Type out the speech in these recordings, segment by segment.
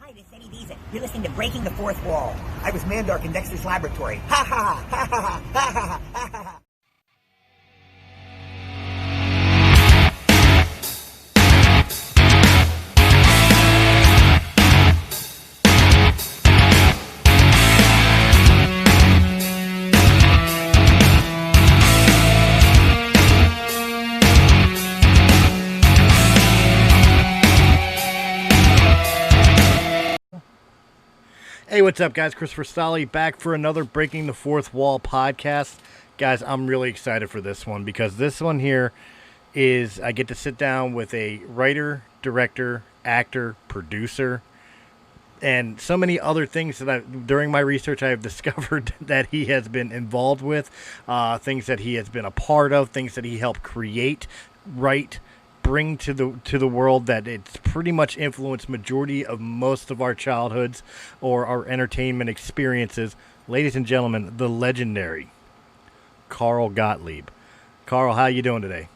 Hi, this is Eddie Deezen. You're listening to Breaking the Fourth Wall. I was Mandark in Dexter's Laboratory. Ha ha ha ha ha ha ha ha ha. Hey, what's up, guys? Christopher Stolle back for another Breaking the Fourth Wall podcast. Guys, I'm really excited for this one because this one here is I get to sit down with a writer, director, actor, producer, and so many other things that during my research I have discovered that he has been involved with, things that he has been a part of, things that he helped create, write, bring to the world, that it's pretty much influenced majority of most of our childhoods or our entertainment experiences. Ladies and gentlemen, the legendary Carl Gottlieb. Carl, how you doing today?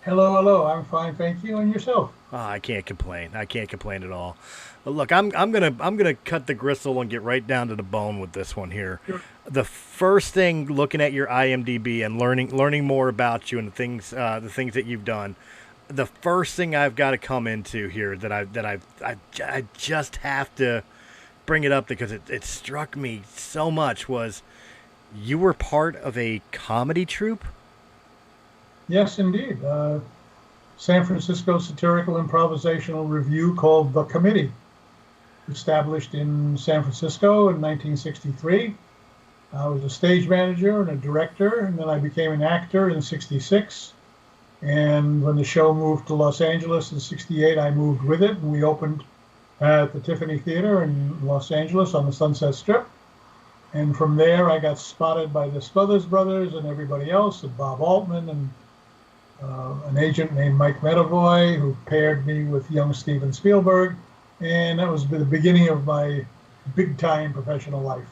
Hello. I'm fine, thank you. And yourself? I can't complain. I can't complain at all. But look, I'm gonna cut the gristle and get right down to the bone with this one here. Sure. The first thing, looking at your IMDb and learning more about you and the things that you've done. The first thing I've got to come into here that I just have to bring it up because it struck me so much was you were part of a comedy troupe? Yes, indeed. San Francisco satirical improvisational review called The Committee, established in San Francisco in 1963. I was a stage manager and a director, and then I became an actor in '66. And when the show moved to Los Angeles in '68, I moved with it, and we opened at the Tiffany Theater in Los Angeles on the Sunset Strip. And from there, I got spotted by the Smothers brothers and everybody else, and Bob Altman, and an agent named Mike Medavoy, who paired me with young Steven Spielberg. And that was the beginning of my big-time professional life.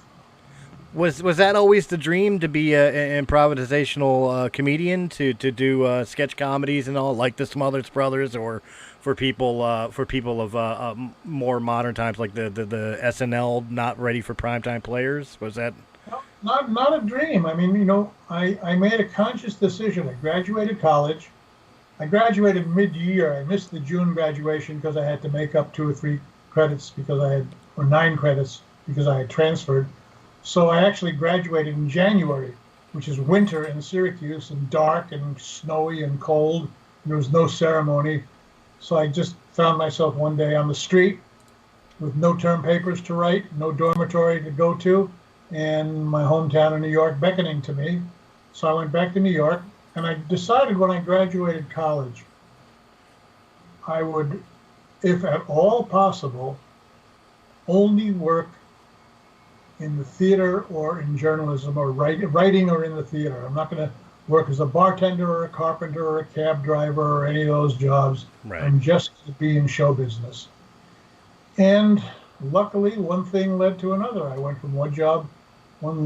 Was that always the dream, to be an improvisational comedian, to do sketch comedies and all, like the Smothers Brothers, or for people of more modern times, like the SNL not ready for primetime players? Was that not a dream? I mean, I made a conscious decision. I graduated college. I graduated mid-year. I missed the June graduation because I had to make up 2 or 3 credits or 9 credits because I had transferred. So I actually graduated in January, which is winter in Syracuse and dark and snowy and cold. There was no ceremony. So I just found myself one day on the street with no term papers to write, no dormitory to go to, and my hometown in New York beckoning to me. So I went back to New York, and I decided when I graduated college, I would, if at all possible, only work in the theater or in journalism or writing or in the theater. I'm not going to work as a bartender or a carpenter or a cab driver or any of those jobs. Right. I'm just going to be in show business. And luckily, one thing led to another. I went from one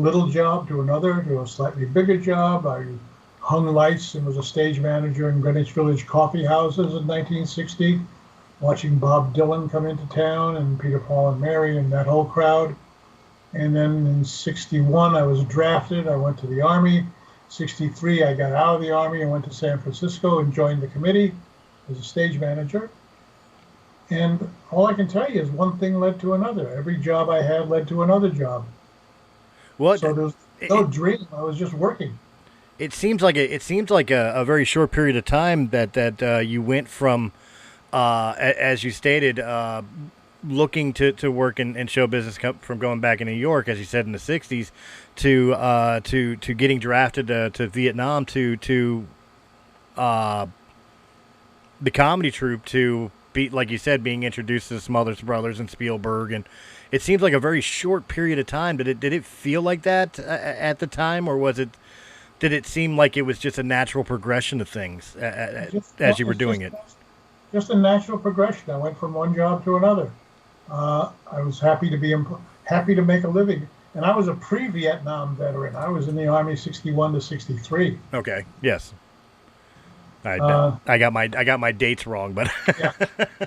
little job to another, to a slightly bigger job. I hung lights and was a stage manager in Greenwich Village coffee houses in 1960, watching Bob Dylan come into town and Peter, Paul, and Mary and that whole crowd. And then in '61, I was drafted. I went to the Army. '63, I got out of the Army and went to San Francisco and joined the committee as a stage manager. And all I can tell you is one thing led to another. Every job I had led to another job. What? So there was no dream. I was just working. It seems like a very short period of time that you went from, as you stated, looking to work in show business from going back in New York, as you said, in the '60s, to getting drafted to Vietnam, to the comedy troupe, to be, like you said, being introduced to the Smothers Brothers and Spielberg, and it seems like a very short period of time. Did it feel like that at the time, or did it seem like it was just a natural progression of things as you were doing it? Just a natural progression. I went from one job to another. I was happy to make a living, and I was a pre-Vietnam veteran. I was in the Army '61 to '63. Okay. Yes. I got my dates wrong, but Yeah.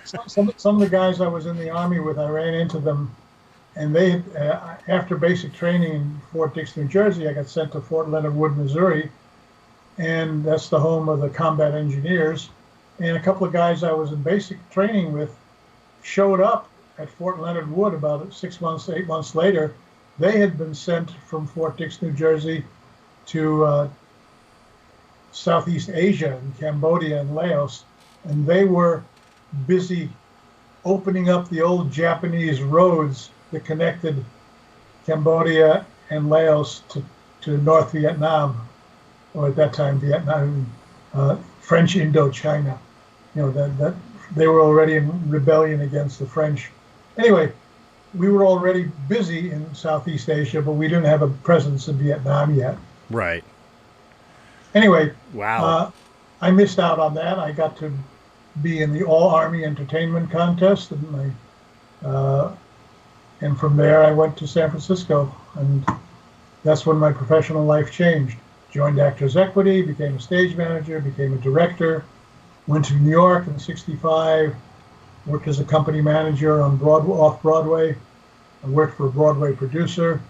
Some of the guys I was in the Army with, I ran into them, and they, after basic training in Fort Dix, New Jersey, I got sent to Fort Leonard Wood, Missouri, and that's the home of the combat engineers. And a couple of guys I was in basic training with showed up at Fort Leonard Wood about 6 months, 8 months later. They had been sent from Fort Dix, New Jersey to Southeast Asia, in Cambodia and Laos, and they were busy opening up the old Japanese roads that connected Cambodia and Laos to North Vietnam, or at that time Vietnam, French Indochina. You know, that they were already in rebellion against the French. Anyway, we were already busy in Southeast Asia, but we didn't have a presence in Vietnam yet. Right. Anyway, wow. I missed out on that. I got to be in the All Army Entertainment Contest, and from there I went to San Francisco, and that's when my professional life changed. Joined Actors Equity, became a stage manager, became a director, went to New York in '65, worked as a company manager on off-Broadway. I worked for a Broadway producer,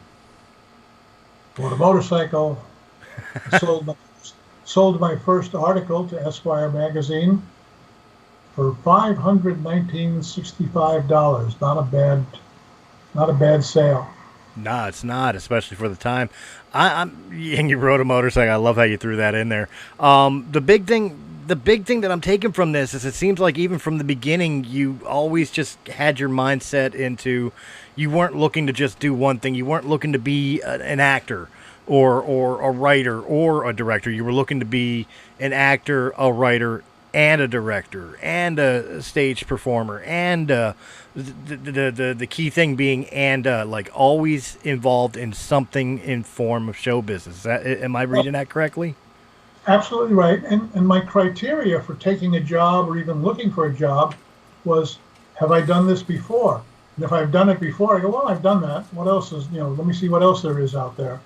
bought a motorcycle, sold my first article to Esquire magazine for $519.65. Not a bad sale. No, it's not, especially for the time. And you rode a motorcycle. I love how you threw that in there. The big thing that I'm taking from this is it seems like even from the beginning, you always just had your mindset into, you weren't looking to just do one thing. You weren't looking to be an actor or a writer or a director. You were looking to be an actor, a writer, and a director, and a stage performer, and the key thing being like always involved in something in form of show business. Am I reading that correctly? Absolutely right. And my criteria for taking a job or even looking for a job was, have I done this before? And if I've done it before, I go, well, I've done that. What else is, let me see what else there is out there.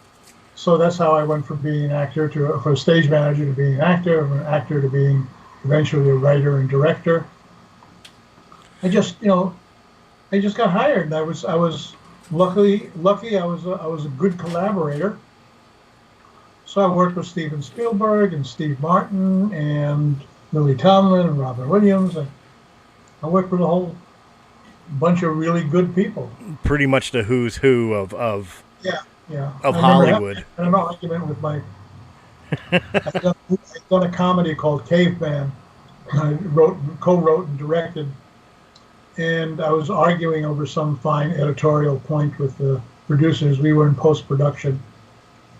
So that's how I went from being an actor from a stage manager to being an actor, from an actor to being eventually a writer and director. I just got hired, and I was lucky. I was a good collaborator. So I worked with Steven Spielberg and Steve Martin and Lily Tomlin and Robin Williams. I worked with a whole bunch of really good people. Pretty much the who's who of Hollywood. I had an argument with my. I'd done a comedy called Caveman. I co-wrote and directed, and I was arguing over some fine editorial point with the producers. We were in post-production,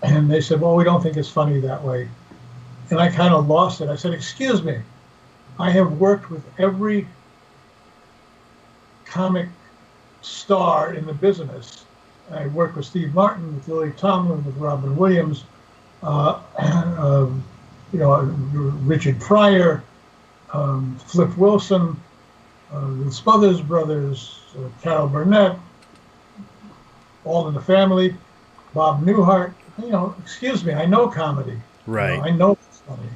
and they said, well, we don't think it's funny that way. And I kind of lost it. I said, excuse me, I have worked with every comic star in the business. I worked with Steve Martin, with Lily Tomlin, with Robin Williams, Richard Pryor, Flip Wilson, the Smothers brothers, Carol Burnett, All in the Family, Bob Newhart. Excuse me, I know comedy. Right. I know it's funny.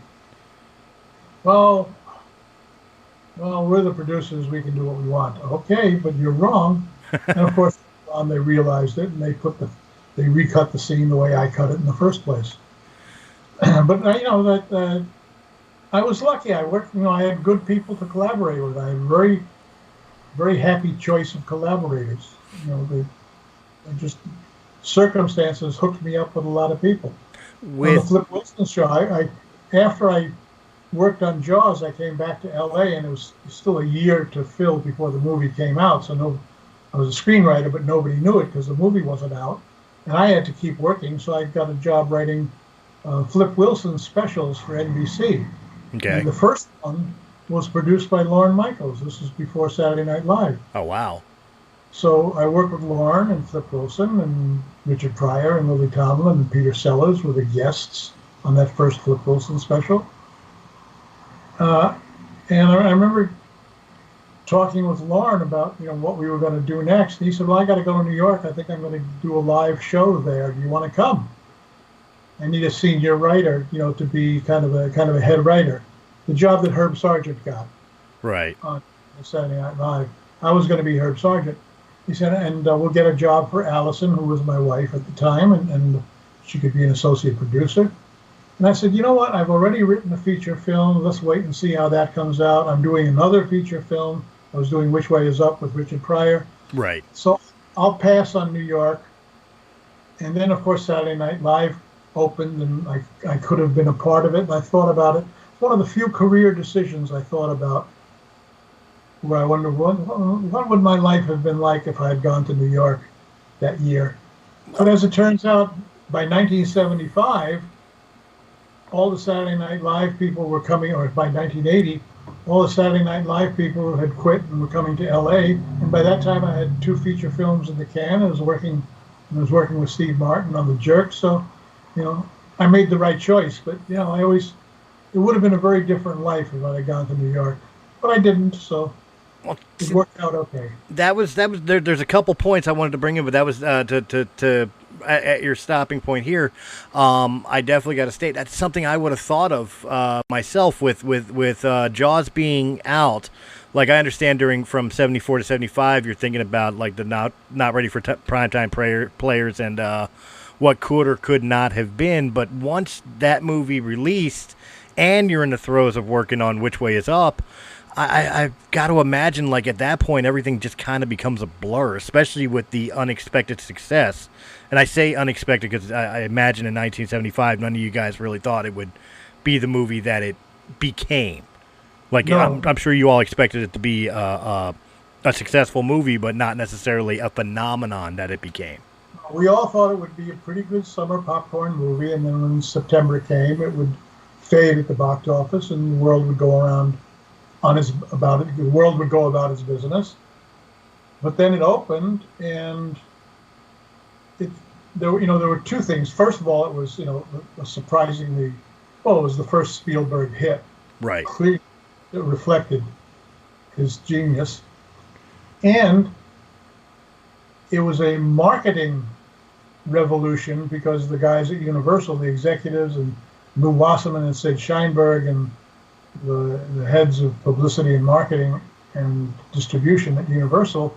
Well, we're the producers. We can do what we want. Okay, but you're wrong. And of course, they realized it, and they recut the scene the way I cut it in the first place. But I was lucky. I worked. I had good people to collaborate with. I had very, very happy choice of collaborators. They just circumstances hooked me up with a lot of people. With the Flip Wilson show, after I worked on Jaws, I came back to L.A. and it was still a year to fill before the movie came out. So I was a screenwriter, but nobody knew it because the movie wasn't out, and I had to keep working. So I got a job writing Flip Wilson specials for NBC. Okay. And the first one was produced by Lorne Michaels. This was before Saturday Night Live. Oh, wow. So I worked with Lorne and Flip Wilson and Richard Pryor and Lily Tomlin and Peter Sellers were the guests on that first Flip Wilson special. And I remember talking with Lorne about what we were going to do next. And he said, well, I got to go to New York. I think I'm going to do a live show there. Do you want to come? I need a senior writer, to be kind of a head writer. the job that Herb Sargent got Right. on Saturday Night Live. I was going to be Herb Sargent. He said, and we'll get a job for Allison, who was my wife at the time, and she could be an associate producer. And I said, you know what? I've already written a feature film. Let's wait and see how that comes out. I'm doing another feature film. I was doing Which Way Is Up with Richard Pryor. Right. So I'll pass on New York. And then, of course, Saturday Night Live opened, and I could have been a part of it. And I thought about it. It's one of the few career decisions I thought about, where I wonder, what would my life have been like if I had gone to New York that year? But as it turns out, by 1975, all the Saturday Night Live people were coming, or by 1980, all the Saturday Night Live people had quit and were coming to LA. And by that time, I had 2 feature films in the can. I was working with Steve Martin on The Jerk. So, I made the right choice. But, it would have been a very different life if I had gone to New York. But I didn't, so it worked out okay. There's a couple points I wanted to bring in, but that was at your stopping point here. I definitely got to state that's something I would have thought of myself with Jaws being out. Like, I understand from 74 to 75, you're thinking about like the not ready for primetime players and what could or could not have been. But once that movie released and you're in the throes of working on Which Way Is Up, I've got to imagine, like, at that point, everything just kind of becomes a blur, especially with the unexpected success. And I say unexpected because I imagine in 1975, none of you guys really thought it would be the movie that it became. Like, no. I'm sure you all expected it to be a successful movie, but not necessarily a phenomenon that it became. We all thought it would be a pretty good summer popcorn movie, and then when September came, it would fade at the box office, and the world would go around the world would go about its business. But then it opened, and there were 2 things. First of all, it was a surprisingly, it was the first Spielberg hit. Right. Clearly, it reflected his genius, and it was a marketing revolution because the guys at Universal, the executives, and Lou Wasserman and Sid Sheinberg, and the heads of publicity and marketing and distribution at Universal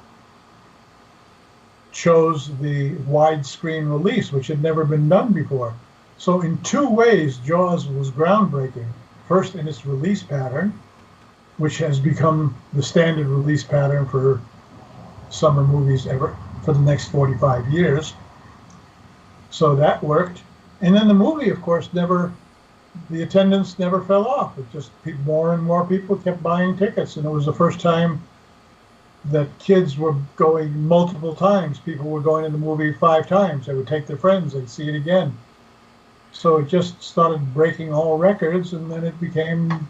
chose the widescreen release, which had never been done before. So in 2 ways, Jaws was groundbreaking. First, in its release pattern, which has become the standard release pattern for summer movies ever for the next 45 years. So that worked. And then the movie, of course, the attendance never fell off. It just, more and more people kept buying tickets. And it was the first time that kids were going multiple times. People were going to the movie 5 times. They would take their friends, they'd see it again. So it just started breaking all records, and then it became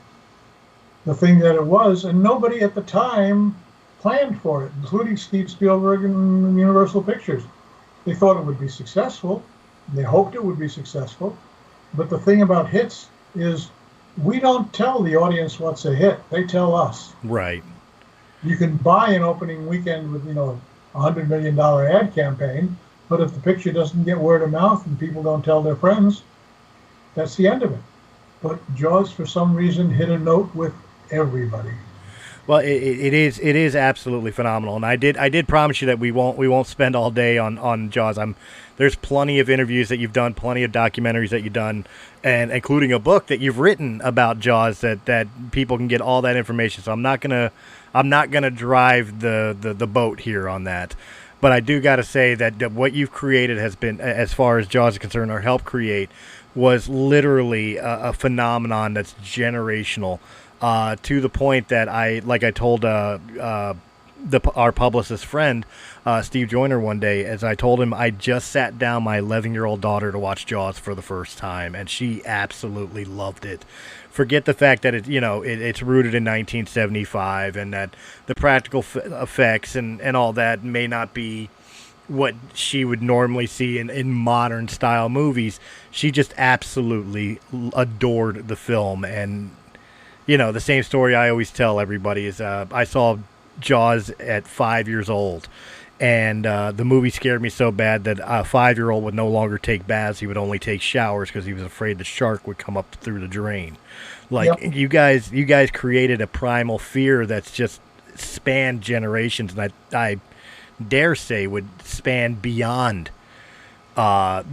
the thing that it was. And nobody at the time planned for it, including Steve Spielberg and Universal Pictures. They thought it would be successful. They hoped it would be successful. But the thing about hits is we don't tell the audience what's a hit. They tell us. Right. You can buy an opening weekend with, $100 million ad campaign, but if the picture doesn't get word of mouth and people don't tell their friends, that's the end of it. But Jaws, for some reason, hit a note with everybody. Well, it is absolutely phenomenal, and I did promise you that we won't spend all day on Jaws. There's plenty of interviews that you've done, plenty of documentaries that you've done, and including a book that you've written about Jaws that people can get all that information. So I'm not gonna drive the boat here on that, but I do got to say that what you've created has been, as far as Jaws is concerned, or helped create, was literally a phenomenon that's generational. To the point that I told our publicist friend, Steve Joyner, one day, as I told him I just sat down my 11-year-old daughter to watch Jaws for the first time, and she absolutely loved it. Forget the fact that it's rooted in 1975, and that the practical effects and all that may not be what she would normally see in modern style movies. She just absolutely adored the film. And the same story I always tell everybody is I saw Jaws at 5 years old, And the movie scared me so bad that a 5-year-old would no longer take baths. He would only take showers because he was afraid the shark would come up through the drain. Like, Yep. you guys created a primal fear that's just spanned generations, and I dare say would span beyond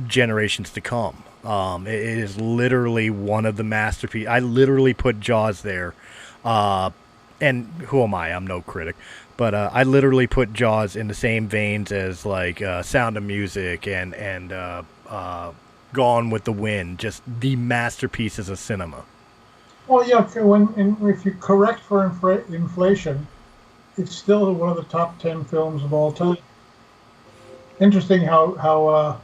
generations to come. It is literally one of the masterpieces. I literally put Jaws there. And who am I? I'm no critic. But I literally put Jaws in the same veins as like Sound of Music and Gone with the Wind, just the masterpieces of cinema. Well, yeah. If you correct for inflation, it's still one of the top 10 films of all time. Interesting how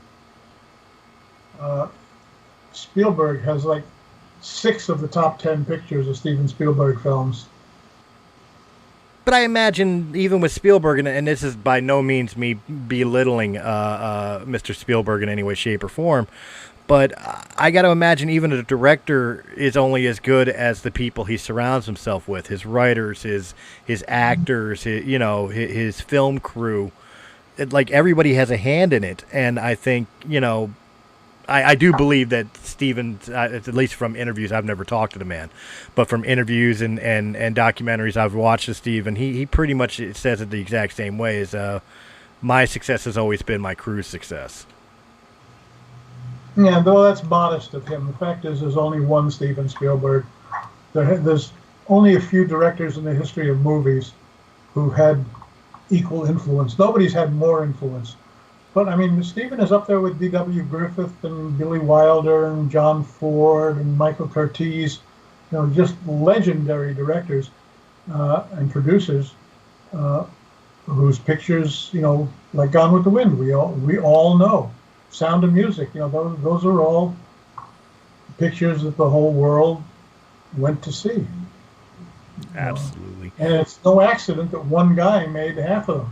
Spielberg has like 6 of the top 10 pictures of Steven Spielberg films. But I imagine even with Spielberg, and this is by no means me belittling Mr. Spielberg in any way, shape, or form, but I got to imagine even a director is only as good as the people he surrounds himself with, his writers, his actors, his film crew. Like, everybody has a hand in it, and I think, I do believe that Steven, at least from interviews, I've never talked to the man, but from interviews and documentaries I've watched of Steven, he pretty much says it the exact same way as my success has always been my crew's success. Yeah, though that's modest of him. The fact is, there's only one Steven Spielberg. There's only a few directors in the history of movies who had equal influence. Nobody's had more influence. But, I mean, Steven is up there with D.W. Griffith and Billy Wilder and John Ford and Michael Curtiz, just legendary directors and producers whose pictures, like Gone with the Wind, we all know. Sound of Music, those are all pictures that the whole world went to see. Absolutely. And it's no accident that one guy made half of them.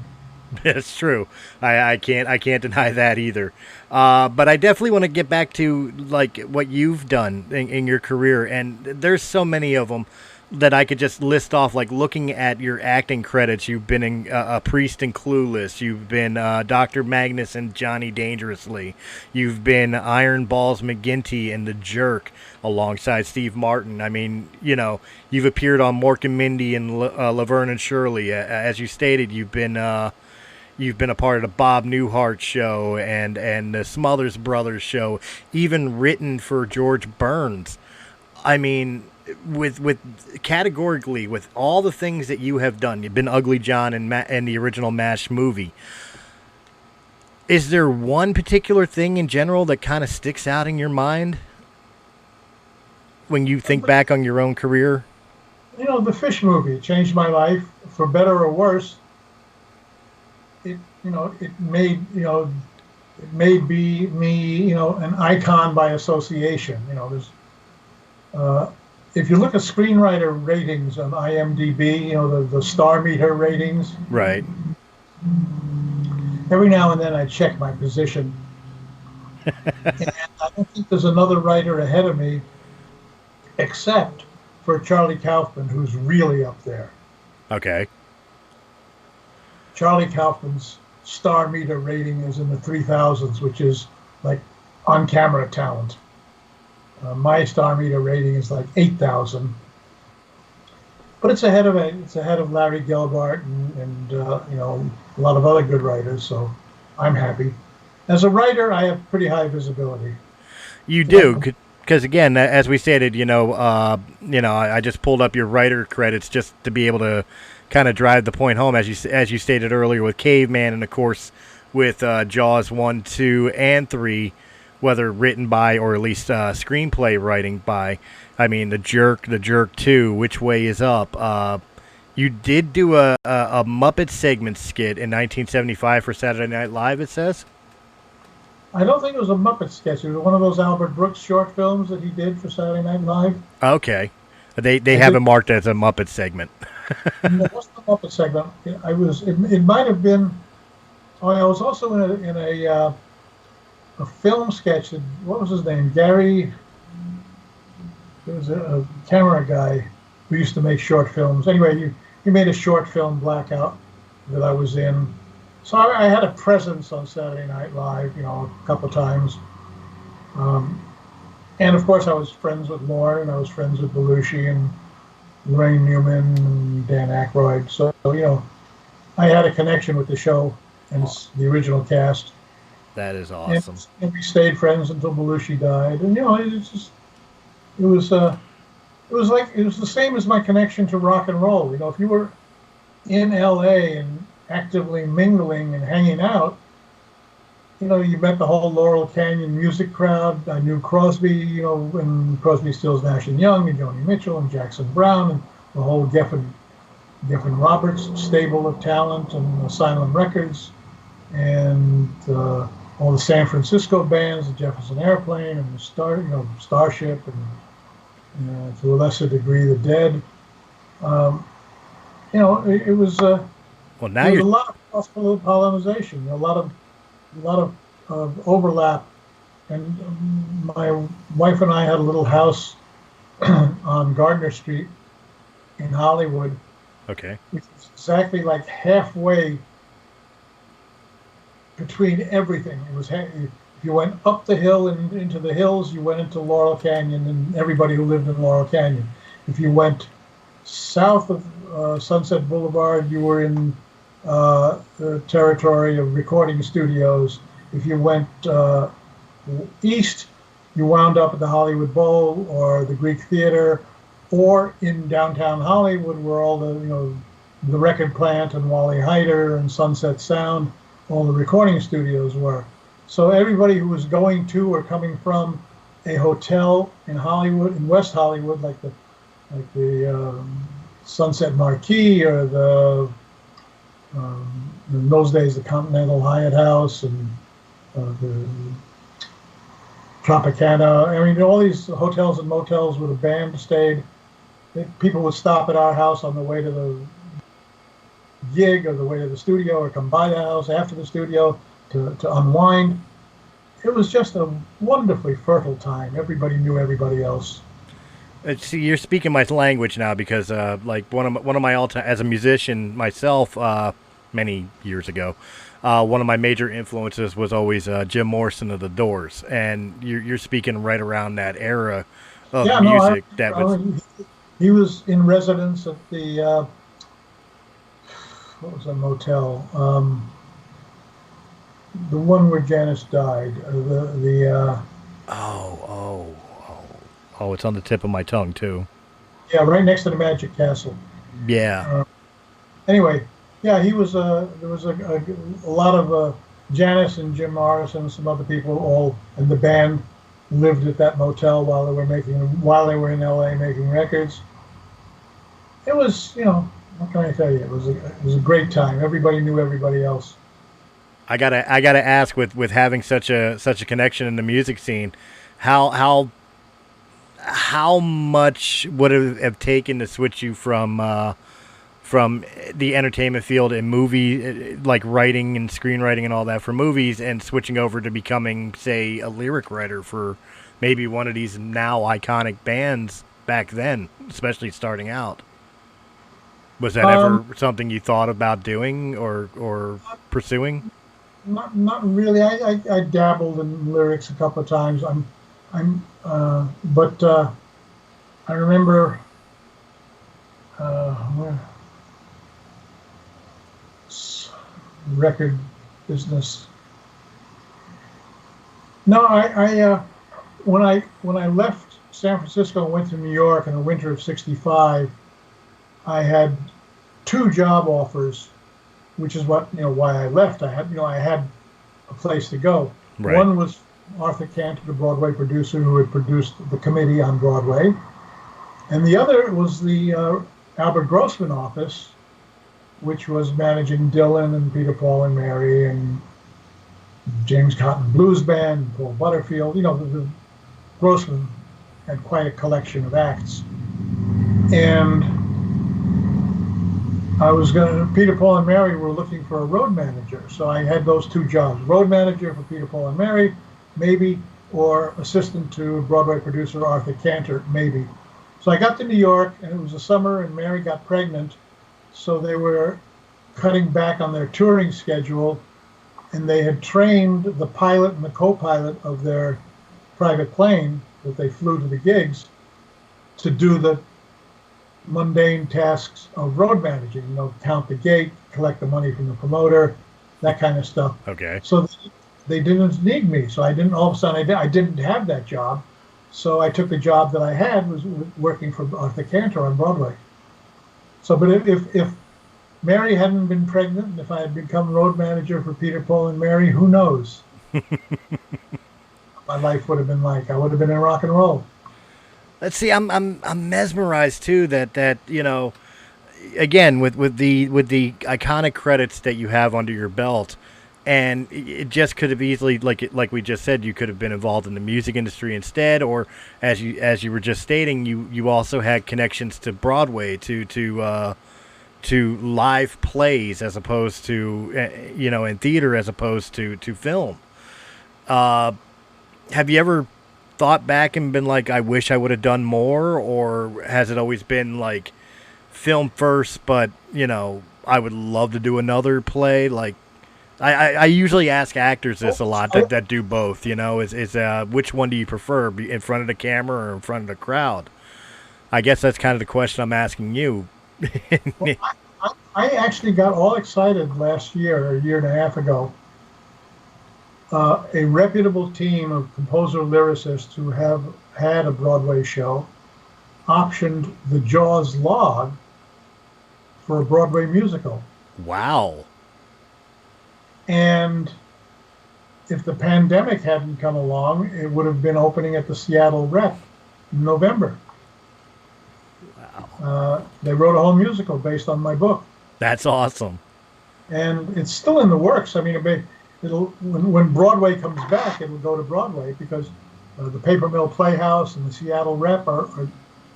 It's true. I can't deny that either. But I definitely want to get back to like what you've done in your career, and there's so many of them that I could just list off. Like, looking at your acting credits, you've been in A Priest in Clueless, you've been Dr. Magnus and Johnny Dangerously, you've been Iron Balls McGinty and The Jerk alongside Steve Martin. I mean, you've appeared on Mork and Mindy and Laverne and Shirley. As you stated, you've been a part of the Bob Newhart show and the Smothers Brothers show, even written for George Burns. I mean, with categorically, with all the things that you have done, you've been Ugly John and the original MASH movie. Is there one particular thing in general that kind of sticks out in your mind when you think back on your own career? The Fish movie changed my life for better or worse. It made me an icon by association. If you look at screenwriter ratings on IMDb, the star meter ratings. Right. Every now and then I check my position, and I don't think there's another writer ahead of me, except for Charlie Kaufman, who's really up there. Okay. Charlie Kaufman's star meter rating is in the 3000s, which is like on-camera talent. My star meter rating is like 8,000, but it's ahead of Larry Gelbart and a lot of other good writers. So I'm happy. As a writer, I have pretty high visibility. You do, because again, as we stated, I just pulled up your writer credits just to be able to kind of drive the point home, as you stated earlier, with Caveman, and of course with Jaws 1, 2, and 3, whether written by or at least screenplay writing by. I mean, The Jerk 2, Which Way Is Up. You did do a Muppet segment skit in 1975 for Saturday Night Live, it says? I don't think it was a Muppet sketch. It was one of those Albert Brooks short films that he did for Saturday Night Live. Okay. They have it marked as a Muppet segment. No, it wasn't a Muppet segment. It might have been. Oh, I was also in a film sketch. What was his name? Gary. There was a camera guy who used to make short films. Anyway, he made a short film, Blackout, that I was in. So I had a presence on Saturday Night Live, a couple of times. And of course, I was friends with Lorne, and I was friends with Belushi and Lorraine Newman and Dan Aykroyd. So, I had a connection with the show and the original cast. That is awesome. And we stayed friends until Belushi died. And, it was the same as my connection to rock and roll. If you were in LA and actively mingling and hanging out, you met the whole Laurel Canyon music crowd. I knew Crosby, when Crosby, Stills, Nash and Young, and Joni Mitchell and Jackson Browne, and the whole Geffen Roberts stable of talent, and Asylum Records, and all the San Francisco bands, the Jefferson Airplane, and the Starship, and to a lesser degree, the Dead. It was well, now there was a lot of cross-pollination, a lot of overlap, and my wife and I had a little house on Gardner Street in Hollywood. Okay. Which is exactly like halfway between everything. It was if you went up the hill and into the hills, you went into Laurel Canyon and everybody who lived in Laurel Canyon. If you went south of Sunset Boulevard, you were in the territory of recording studios. If you went east, you wound up at the Hollywood Bowl or the Greek Theater, or in downtown Hollywood, where all the record plant and Wally Heider and Sunset Sound, all the recording studios were. So everybody who was going to or coming from a hotel in Hollywood, in West Hollywood, like the Sunset Marquis, or in those days the Continental Hyatt House, and the Tropicana. I mean, all these hotels and motels where the band stayed. People would stop at our house on the way to the gig or the way to the studio, or come by the house after the studio to unwind. It was just a wonderfully fertile time. Everybody knew everybody else. See, you're speaking my language now, because like one of my all-time, as a musician myself, many years ago, one of my major influences was always Jim Morrison of the Doors, and you're speaking right around that era of music. He was in residence at the what was the motel? The one where Janis died. Oh, it's on the tip of my tongue too. Yeah, right next to the Magic Castle. Yeah. Anyway, yeah, he was. There was a lot of Janis and Jim Morrison and some other people, all, and the band lived at that motel while they were in LA making records. It was, what can I tell you? It was a great time. Everybody knew everybody else. I gotta ask, with having such a connection in the music scene, how much would it have taken to switch you from the entertainment field and movie, like writing and screenwriting and all that for movies, and switching over to becoming, say, a lyric writer for maybe one of these now iconic bands back then, especially starting out? Was that ever something you thought about doing or pursuing? Not really. I dabbled in lyrics a couple of times. But I remember record business. No, when I left San Francisco and went to New York in the winter of '65, I had 2 job offers, which is why I left. I had a place to go. Right. One was Arthur Cantor, the Broadway producer who had produced The Committee on Broadway, and the other was the Albert Grossman office, which was managing Dylan and Peter, Paul and Mary and James Cotton Blues Band, and Paul Butterfield. The Grossman had quite a collection of acts, and Peter, Paul and Mary were looking for a road manager, so I had those 2 jobs: road manager for Peter, Paul and Mary, maybe, or assistant to Broadway producer Arthur Cantor, maybe. So I got to New York, and it was the summer, and Mary got pregnant, so they were cutting back on their touring schedule, and they had trained the pilot and the co-pilot of their private plane that they flew to the gigs to do the mundane tasks of road managing, count the gate, collect the money from the promoter, that kind of stuff. Okay. So they didn't need me. So I didn't, all of a sudden, I didn't have that job. So I took the job that I had, was working for Arthur Cantor on Broadway. So, but if Mary hadn't been pregnant, and if I had become road manager for Peter, Paul, and Mary, who knows? My life would have been like. I would have been in rock and roll. Let's see. I'm mesmerized too that again with the iconic credits that you have under your belt, and it just could have easily, like we just said, you could have been involved in the music industry instead, or as you were just stating, you also had connections to Broadway, to live plays as opposed to in theater as opposed to film. Have you ever thought back and been like, I wish I would have done more, or has it always been like film first, but I would love to do another play? Like I usually ask actors this a lot that do both, is which one do you prefer, in front of the camera or in front of the crowd? I guess that's kind of the question I'm asking you. Well, I actually got all excited last year, a year and a half ago. A reputable team of composer-lyricists who have had a Broadway show optioned the Jaws log for a Broadway musical. Wow. And if the pandemic hadn't come along, it would have been opening at the Seattle Rep in November. Wow. They wrote a whole musical based on my book. That's awesome. And it's still in the works. I mean, when Broadway comes back, it will go to Broadway because the Paper Mill Playhouse and the Seattle Rep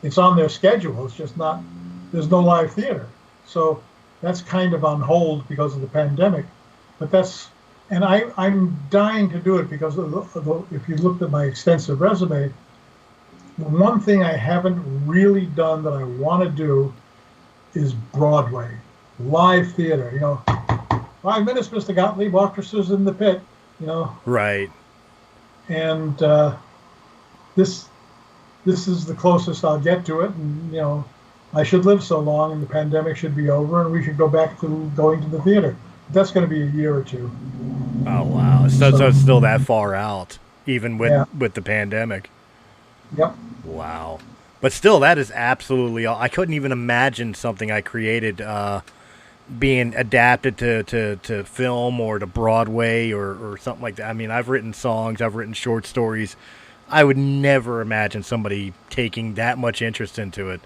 it's on their schedule. It's just not, there's no live theater. So that's kind of on hold because of the pandemic. But I'm dying to do it because if you looked at my extensive resume, the one thing I haven't really done that I want to do is Broadway, live theater, 5 minutes, Mr. Gottlieb, orchestra's in the pit, Right. And this is the closest I'll get to it, and I should live so long, and the pandemic should be over, and we should go back to going to the theater. That's going to be a year or two. Oh wow! So it's still that far out, even with the pandemic. Yep. Wow. But still, that is absolutely all. I couldn't even imagine something I created being adapted to film or to Broadway or something like that. I mean, I've written songs, I've written short stories. I would never imagine somebody taking that much interest into it.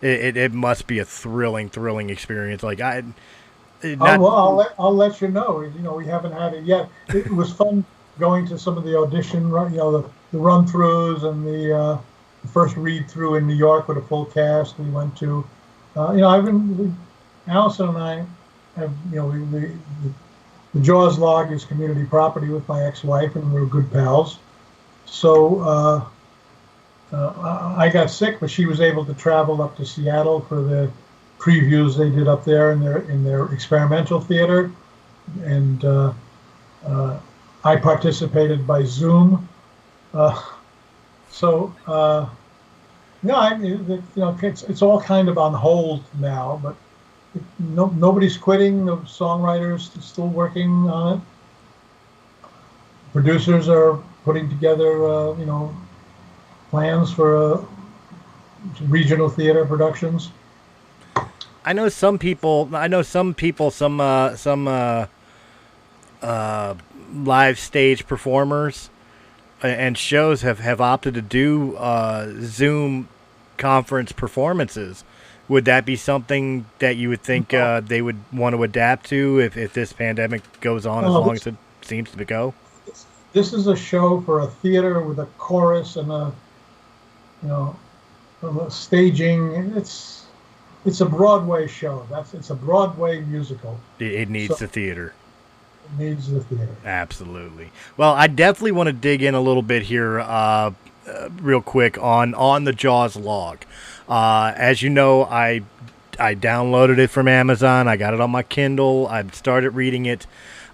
It must be a thrilling experience. Like I'll let you know. We haven't had it yet. It was fun going to some of the audition, the run-throughs and the first read-through in New York with a full cast. We went to, Allison and I have, the Jaws log is community property with my ex-wife, and we're good pals. So I got sick, but she was able to travel up to Seattle for the previews they did up there in their experimental theater, and I participated by Zoom. It's all kind of on hold now, but nobody's quitting. The songwriters are still working on it. Producers are putting together, plans for regional theater productions. I know some live stage performers and shows have opted to do Zoom conference performances. Would that be something that you would think they would want to adapt to if this pandemic goes on as long as it seems to go? This is a show for a theater with a chorus and a staging. It's a Broadway show. It's a Broadway musical. It needs the theater. It needs the theater. Absolutely. Well, I definitely want to dig in a little bit here, real quick on the Jaws log. As you know, I downloaded it from Amazon. I got it on my Kindle. I've started reading it.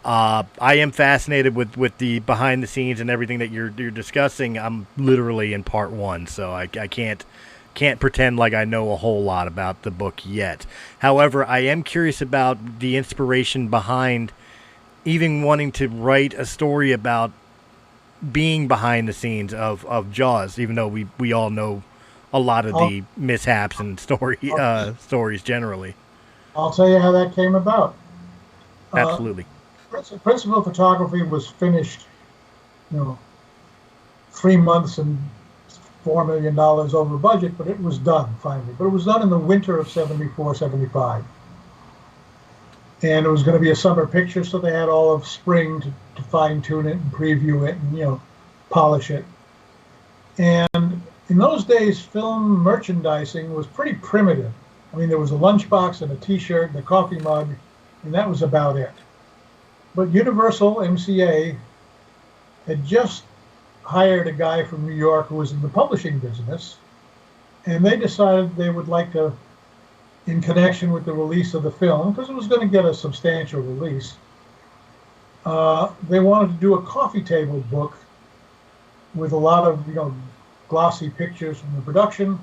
I am fascinated with the behind the scenes and everything that you're discussing. I'm literally in part 1, so I can't pretend like I know a whole lot about the book yet. However, I am curious about the inspiration behind even wanting to write a story about being behind the scenes of Jaws, even though we all know a lot of the mishaps and stories generally. I'll tell you how that came about. Absolutely. Principal photography was finished, 3 months and $4 million over budget, but it was done finally. But it was done in the winter of 74, 75. And it was going to be a summer picture, so they had all of spring to fine-tune it and preview it and, polish it. And in those days, film merchandising was pretty primitive. I mean, there was a lunchbox and a T-shirt and a coffee mug, and that was about it. But Universal MCA had just hired a guy from New York who was in the publishing business, and they decided they would like to, in connection with the release of the film, because it was going to get a substantial release, they wanted to do a coffee table book with a lot of glossy pictures from the production,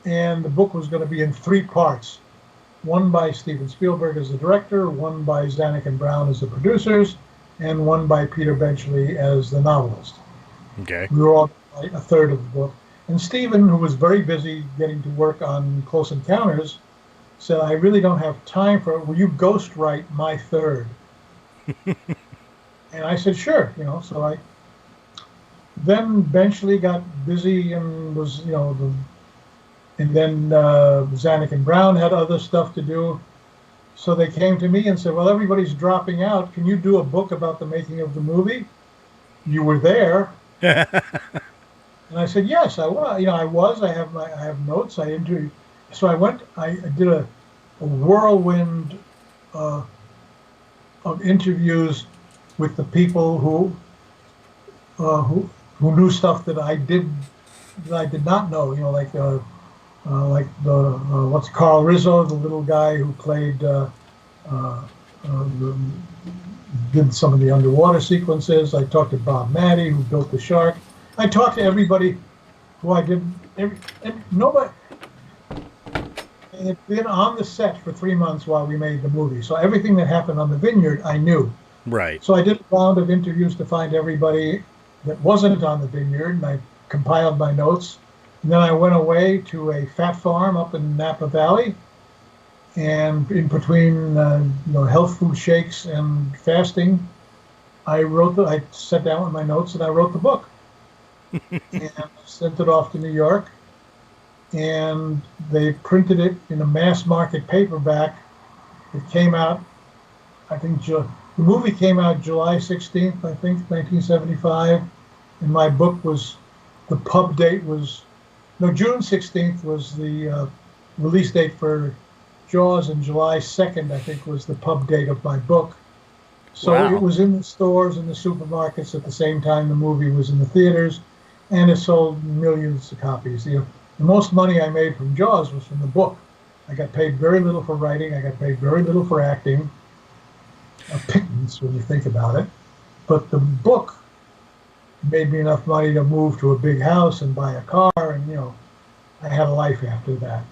and the book was going to be in 3 parts. One by Steven Spielberg as the director, one by Zanuck and Brown as the producers, and one by Peter Benchley as the novelist. Okay. We were all a third of the book. And Steven, who was very busy getting to work on Close Encounters, said, I really don't have time for it. Will you ghostwrite my third? And I said, sure. So then Benchley got busy and was, and then Zanuck and Brown had other stuff to do. So they came to me and said, well, everybody's dropping out. Can you do a book about the making of the movie? You were there. And I said, yes, I was. I have notes. I interviewed. So I did a whirlwind of interviews with the people who knew stuff that I did not know. What's Carl Rizzo, the little guy who played, did some of the underwater sequences. I talked to Bob Matty, who built the shark. I talked to everybody who I didn't, nobody had been on the set for 3 months while we made the movie. So everything that happened on the vineyard, I knew. Right. So I did a round of interviews to find everybody that wasn't on the vineyard, and I compiled my notes. And then I went away to a fat farm up in Napa Valley, and in between health food shakes and fasting, I sat down with my notes and I wrote the book. And sent it off to New York, and they printed it in a mass market paperback. It came out, I think, the movie came out July 16th, I think, 1975, and my book was, the pub date was, June 16th was the release date for Jaws, and July 2nd, I think, was the pub date of my book. So Wow. It was in the stores and the supermarkets at the same time the movie was in the theaters, and it sold millions of copies. The most money I made from Jaws was from the book. I got paid very little for writing. I got paid very little for acting. A pittance when you think about it. But the book made me enough money to move to a big house and buy a car, and I had a life after that.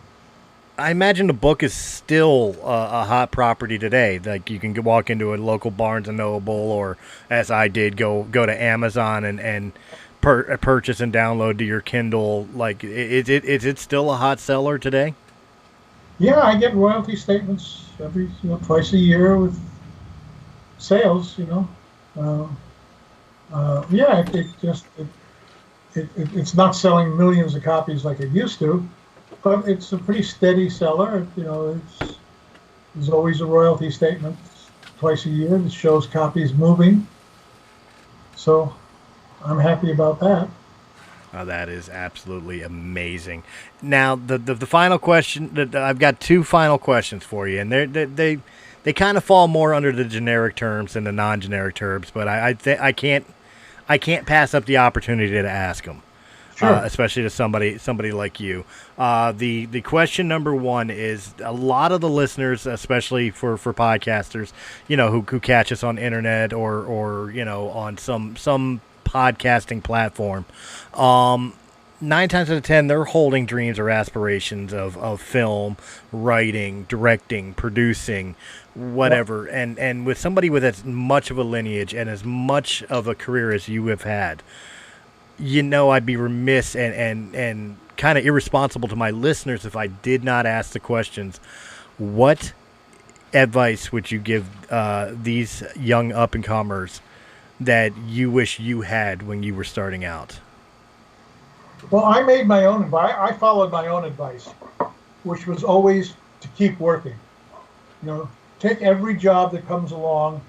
I imagine the book is still a hot property today. Like, you can walk into a local Barnes and Noble, or as I did, go to Amazon and purchase and download to your Kindle. Like, is it still a hot seller today? Yeah, I get royalty statements every twice a year with sales. It's not selling millions of copies like it used to, but it's a pretty steady seller. There's always a royalty statement twice a year that shows copies moving. So I'm happy about that. Oh, that is absolutely amazing. Now, the final question, I've got 2 final questions for you, and they kind of fall more under the generic terms than the non-generic terms, but I can't pass up the opportunity to ask them. Sure. especially to somebody like you. The question number one is, a lot of the listeners, especially for podcasters, who catch us on internet or on some podcasting platform. 9 times out of 10, they're holding dreams or aspirations of film, writing, directing, producing, whatever. And with somebody with as much of a lineage and as much of a career as you have had, I'd be remiss and kind of irresponsible to my listeners if I did not ask the questions. What advice would you give these young up-and-comers that you wish you had when you were starting out? Well, I made my own advice. I followed my own advice, which was always to keep working. Take every job that comes along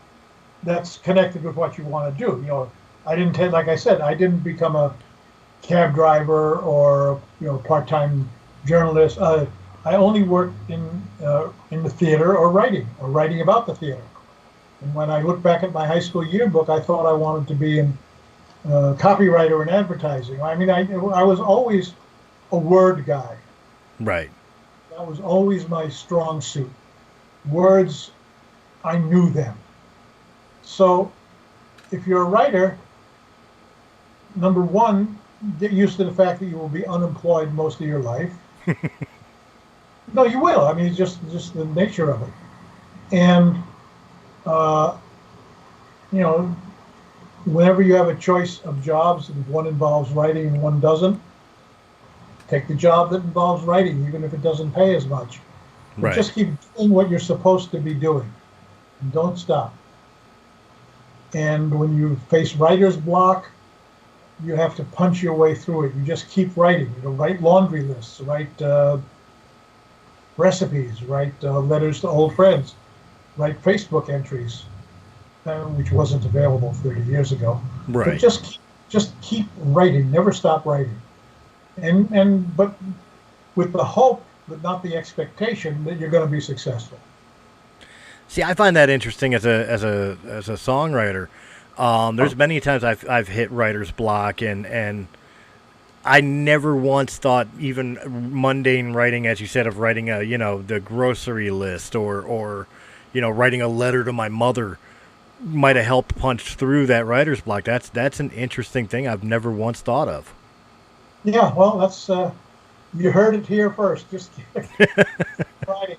that's connected with what you want to do. I didn't take, like I said, I didn't become a cab driver or part-time journalist. I only worked in the theater or writing about the theater. And when I look back at my high school yearbook, I thought I wanted to be in copywriter in advertising. I mean, I was always a word guy. Right. That was always my strong suit. Words, I knew them. So if you're a writer, number one, get used to the fact that you will be unemployed most of your life. No, you will. I mean, it's just the nature of it. And, whenever you have a choice of jobs, and one involves writing and one doesn't, take the job that involves writing, even if it doesn't pay as much. Right. Just keep doing what you're supposed to be doing. And don't stop. And when you face writer's block, you have to punch your way through it. You just keep writing. Write laundry lists, write recipes, write letters to old friends, write Facebook entries. Which wasn't available 30 years ago. Right. But just keep writing. Never stop writing. But with the hope, but not the expectation that you're going to be successful. See, I find that interesting as a songwriter. There's many times I've hit writer's block, and I never once thought even mundane writing, as you said, of writing the grocery list or writing a letter to my mother might have helped punch through that writer's block. That's an interesting thing I've never once thought of. Yeah, well, that's you heard it here first. Just writing.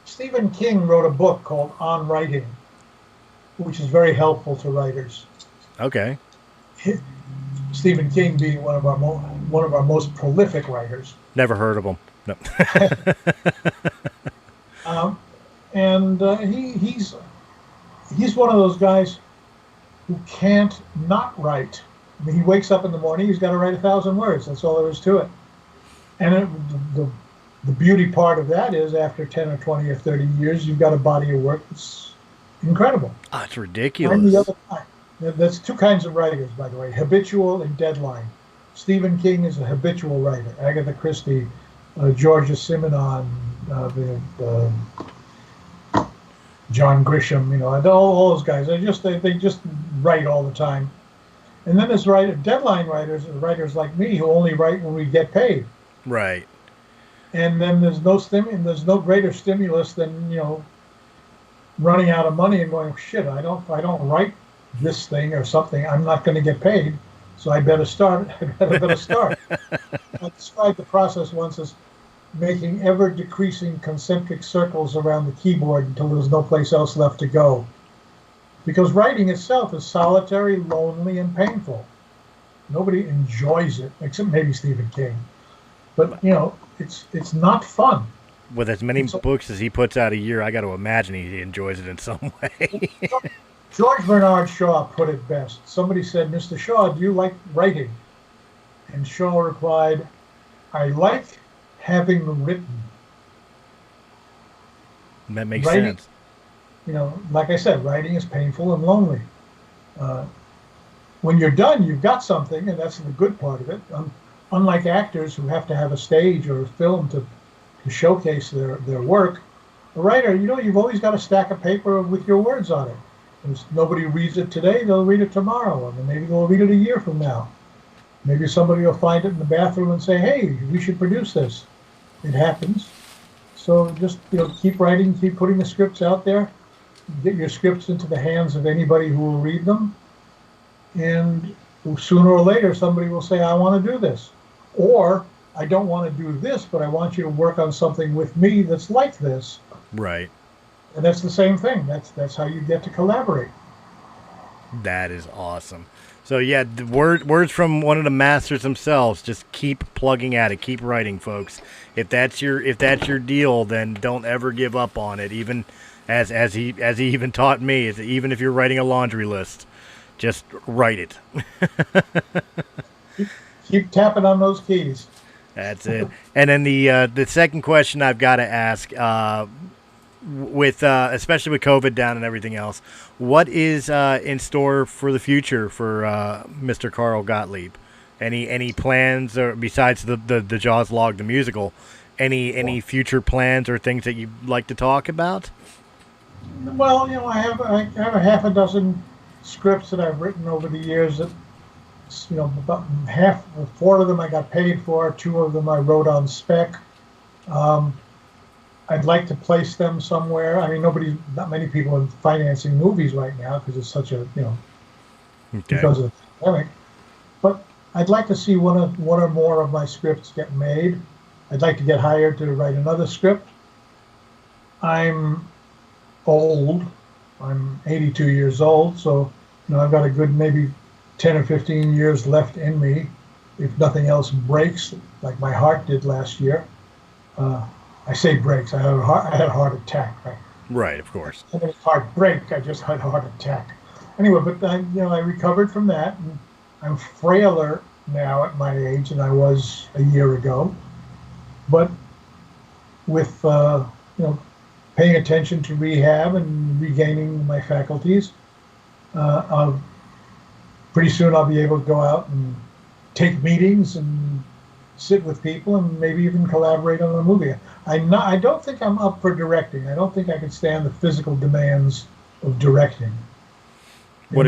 Stephen King wrote a book called On Writing, which is very helpful to writers. Okay. Stephen King being one of our most prolific writers. Never heard of him. No. He's one of those guys who can't not write. I mean, he wakes up in the morning, he's got to write 1,000 words. That's all there is to it. And the beauty part of that is after 10 or 20 or 30 years, you've got a body of work that's incredible. Oh, it's ridiculous. I'm the other kind. There's two kinds of writers, by the way, habitual and deadline. Stephen King is a habitual writer. Agatha Christie, Georgia Simenon, John Grisham, and all those guys. They just write all the time. And then there's deadline writers like me who only write when we get paid. Right. And then there's no greater stimulus than running out of money and going, shit, I don't write this thing or something, I'm not going to get paid, so I better start. I described the process once as making ever-decreasing concentric circles around the keyboard until there's no place else left to go. Because writing itself is solitary, lonely, and painful. Nobody enjoys it, except maybe Stephen King. But, it's not fun. With as many books as he puts out a year, I got to imagine he enjoys it in some way. George Bernard Shaw put it best. Somebody said, Mr. Shaw, do you like writing? And Shaw replied, I like having written. That makes writing, sense. Like I said, writing is painful and lonely. When you're done, you've got something, and that's the good part of it. Unlike actors who have to have a stage or a film to showcase their work, a writer, you've always got a stack of paper with your words on it. If nobody reads it today, they'll read it tomorrow, and maybe they'll read it a year from now. Maybe somebody will find it in the bathroom and say, "Hey, we should produce this." It happens. So just keep writing, keep putting the scripts out there, get your scripts into the hands of anybody who will read them, and sooner or later somebody will say, "I want to do this," or "I don't want to do this, but I want you to work on something with me that's like this." Right. And that's the same thing. That's how you get to collaborate. That is awesome. So yeah, the words from one of the masters themselves. Just keep plugging at it. Keep writing, folks. If that's your deal, then don't ever give up on it. Even as he even taught me, even if you're writing a laundry list, just write it. Keep tapping on those keys. That's it. And then the second question I've got to ask, with especially with COVID down and everything else, what is in store for the future for Mr. Carl Gottlieb? Any plans, or besides the Jaws log, the musical, any future plans or things that you'd like to talk about? Well, I have a half a dozen scripts that I've written over the years that, about four of them I got paid for, two of them I wrote on spec. I'd like to place them somewhere. I mean, not many people are financing movies right now because it's such a, because of the pandemic. But I'd like to see one or more of my scripts get made. I'd like to get hired to write another script. I'm old. I'm 82 years old, so I've got a good maybe 10 or 15 years left in me, if nothing else breaks, like my heart did last year. I say breaks. I had a heart attack. Right? Right, of course. I didn't heart break. I just had a heart attack. Anyway, but I recovered from that, and I'm frailer now at my age than I was a year ago. But with paying attention to rehab and regaining my faculties, pretty soon I'll be able to go out and take meetings and sit with people and maybe even collaborate on a movie. I don't think I'm up for directing. I don't think I can stand the physical demands of directing. What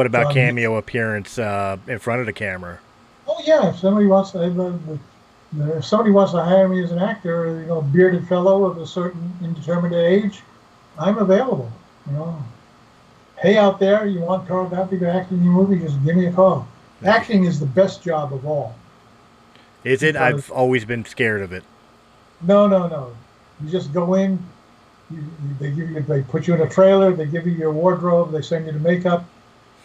about cameo appearance in front of the camera? Oh yeah, if somebody wants to hire me as an actor, bearded fellow of a certain indeterminate age, I'm available. Hey, out there, you want Carl Gottlieb to act in your movie? Just give me a call. Acting is the best job of all. Is it? I've always been scared of it. No. You just go in. They put you in a trailer. They give you your wardrobe. They send you the makeup.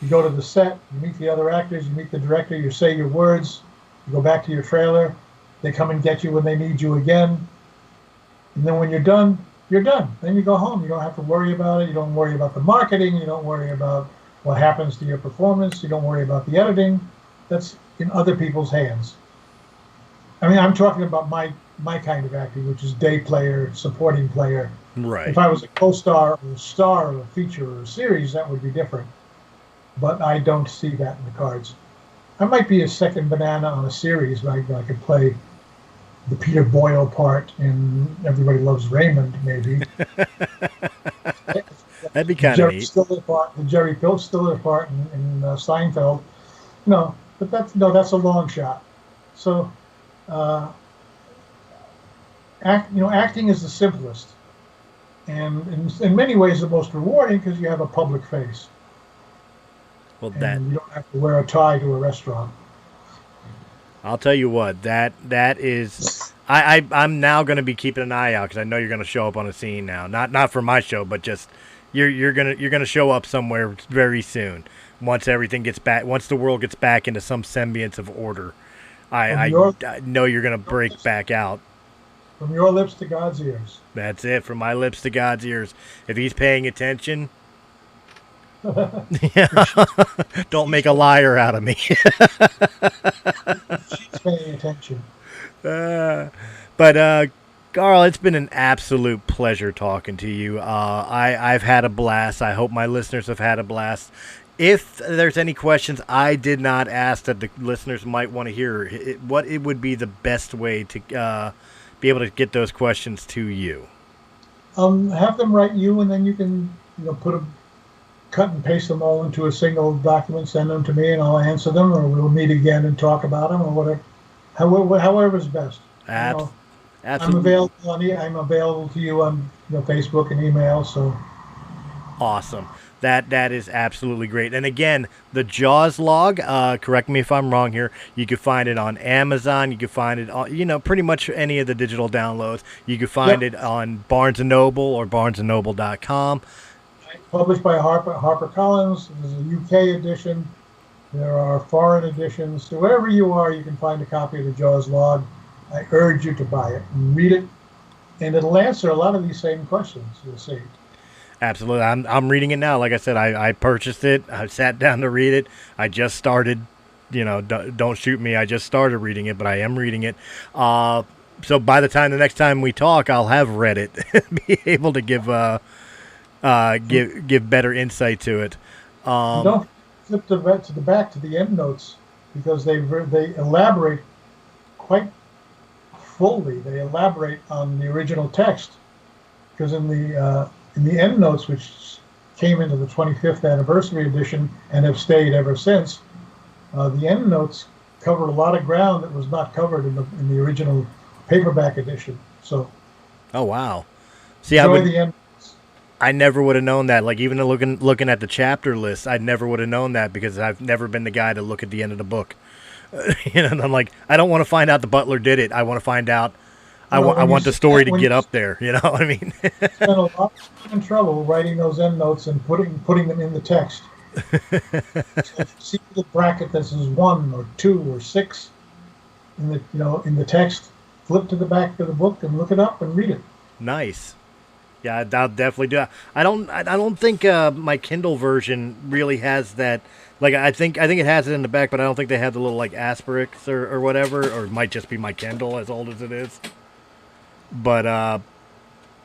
You go to the set. You meet the other actors. You meet the director. You say your words. You go back to your trailer. They come and get you when they need you again. And then when you're done, you're done. Then you go home. You don't have to worry about it. You don't worry about the marketing. You don't worry about what happens to your performance. You don't worry about the editing. That's in other people's hands. I mean, I'm talking about my kind of acting, which is day player, supporting player. Right. If I was a co-star or a star of a feature or a series, that would be different. But I don't see that in the cards. I might be a second banana on a series. I could play the Peter Boyle part in Everybody Loves Raymond, maybe. That'd be kind of neat. The Jerry Stiller part in Seinfeld. No, but that's a long shot. So, acting is the simplest, and in many ways the most rewarding because you have a public face. Well, and you don't have to wear a tie to a restaurant. I'll tell you what, that is. I'm now going to be keeping an eye out because I know you're going to show up on a scene now. Not for my show, but just you're gonna show up somewhere very soon. Once everything gets back, once the world gets back into some semblance of order, I know you're going to break back out. From your lips to God's ears. That's it. From my lips to God's ears. If he's paying attention, don't make a liar out of me. She's paying attention. But Carl, it's been an absolute pleasure talking to you. I've had a blast. I hope my listeners have had a blast. If there's any questions I did not ask that the listeners might want to hear, what it would be the best way to be able to get those questions to you? Have them write you, and then you can put a cut and paste them all into a single document, send them to me, and I'll answer them, or we'll meet again and talk about them, or whatever. However's best. Absolutely. I'm available to you on Facebook and email. So awesome. That is absolutely great. And again, the Jaws log, correct me if I'm wrong here, you can find it on Amazon. You can find it on, pretty much any of the digital downloads. You can find it on Barnes & Noble or barnesandnoble.com. Published by HarperCollins. There's a UK edition. There are foreign editions. So wherever you are, you can find a copy of the Jaws log. I urge you to buy it and read it. And it'll answer a lot of these same questions, you'll see. Absolutely. I'm reading it now. Like I said, I purchased it. I sat down to read it. I just started, don't shoot me. I just started reading it, but I am reading it. So by the next time we talk, I'll have read it, be able to give better insight to it. Don't flip to the back to the end notes, because they elaborate quite fully. They elaborate on the original text, because in the end notes, which came into the 25th anniversary edition and have stayed ever since, the end notes cover a lot of ground that was not covered in the original paperback edition. So, oh wow! See, the end notes. I never would have known that. Like, even looking at the chapter list, I never would have known that, because I've never been the guy to look at the end of the book. And I'm like, I don't want to find out the butler did it. I want to find out. I want the story to get up there. You know what I mean? Spent a lot of trouble writing those end notes and putting them in the text. So if you see the bracket that says 1 or 2 or 6 in the text, flip to the back of the book and look it up and read it. Nice. Yeah, I'll definitely do that. I don't think my Kindle version really has that. Like, I think it has it in the back, but I don't think they have the little, like, asterisks or whatever, or it might just be my Kindle, as old as it is. But,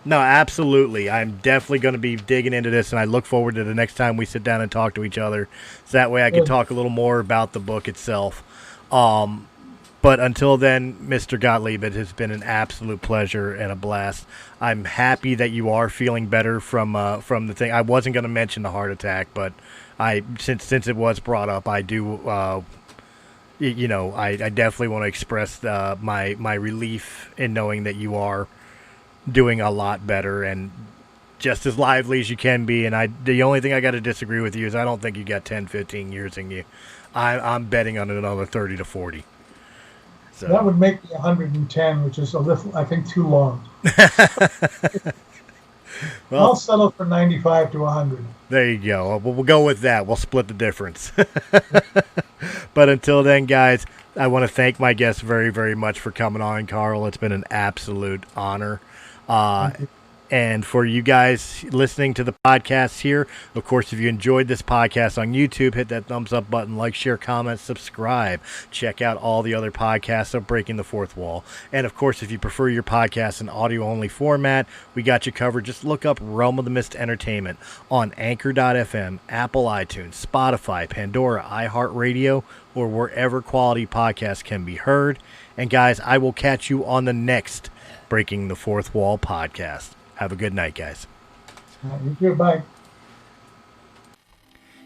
no, absolutely. I'm definitely going to be digging into this, and I look forward to the next time we sit down and talk to each other. So that way I can talk a little more about the book itself. But until then, Mr. Gottlieb, it has been an absolute pleasure and a blast. I'm happy that you are feeling better from the thing. I wasn't going to mention the heart attack, but since it was brought up, I do. I definitely want to express my relief in knowing that you are doing a lot better and just as lively as you can be. And the only thing I got to disagree with you is I don't think you got 10, 15 years in you. I'm betting on another 30 to 40. So. That would make me 110, which is a little, I think, too long. Well, I'll settle for 95 to 100. There you go. We'll go with that. We'll split the difference. But until then, guys, I want to thank my guests very, very much for coming on, Carl. It's been an absolute honor. And for you guys listening to the podcast here, of course, if you enjoyed this podcast on YouTube, hit that thumbs up button, like, share, comment, subscribe. Check out all the other podcasts of Breaking the Fourth Wall. And, of course, if you prefer your podcast in audio-only format, we got you covered. Just look up Realm of the Mist Entertainment on Anchor.fm, Apple iTunes, Spotify, Pandora, iHeartRadio, or wherever quality podcasts can be heard. And, guys, I will catch you on the next Breaking the Fourth Wall podcast. Have a good night, guys. You too. Bye.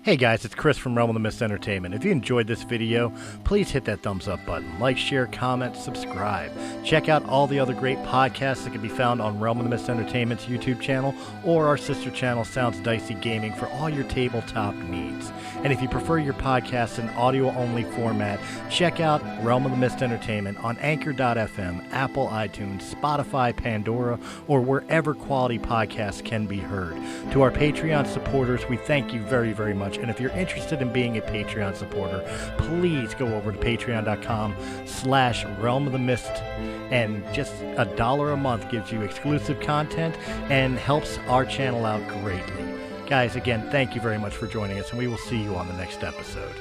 Hey guys, it's Chris from Realm of the Mist Entertainment. If you enjoyed this video, please hit that thumbs up button. Like, share, comment, subscribe. Check out all the other great podcasts that can be found on Realm of the Mist Entertainment's YouTube channel or our sister channel, Sounds Dicey Gaming, for all your tabletop needs. And if you prefer your podcast in audio-only format, check out Realm of the Mist Entertainment on Anchor.fm, Apple iTunes, Spotify, Pandora, or wherever quality podcasts can be heard. To our Patreon supporters, we thank you very, very much. And if you're interested in being a Patreon supporter, please go over to patreon.com/Realm of the Mist, and just $1 a month gives you exclusive content and helps our channel out greatly. Guys, again, thank you very much for joining us, and we will see you on the next episode.